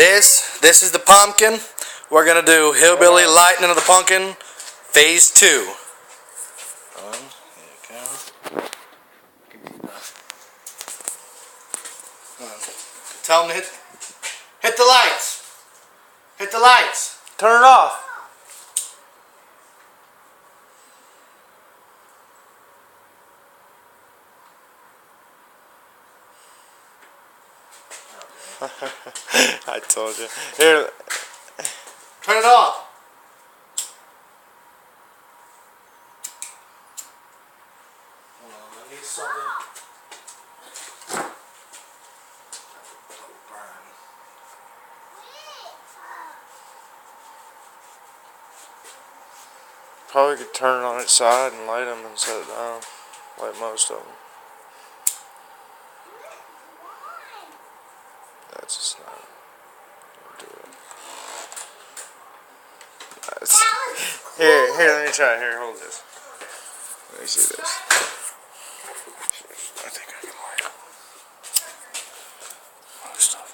This is the pumpkin. We're gonna do Hillbilly Lightning of the Pumpkin, Phase 2. Tell him to hit the lights. Hit the lights. Turn it off. I told you. Here. Turn it off. Hold on, I need something. Probably could turn it on its side and light them and set it down, like most of them. That's just not. Don't do it. That's, here, let me try it. Here, hold this. Let me see this. I think I can light it. Stuff.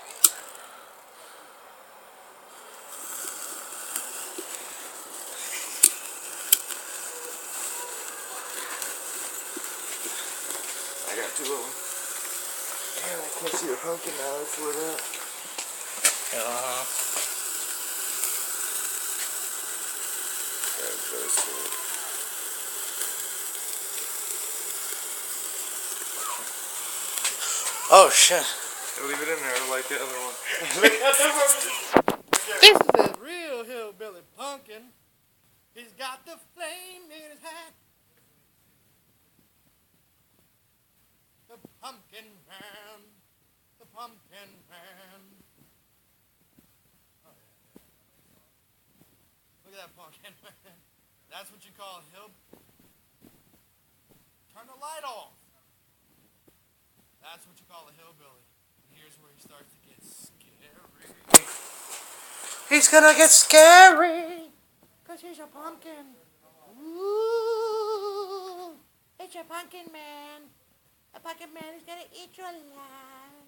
I got two of them. Damn, I can't see the pumpkin now. It's lit up. There's those two. Oh shit. Leave it in there like the other one. This is a real hillbilly pumpkin. He's got the flame in his hat. The pumpkin man. The pumpkin man. Oh, yeah. Look at that pumpkin man. That's what you call a hill. Turn the light off. That's what you call a hillbilly. And here's where he starts to get scary. He's gonna get scary. Cause he's a pumpkin. Ooh. It's a pumpkin man. A pumpkin man is gonna eat you alive.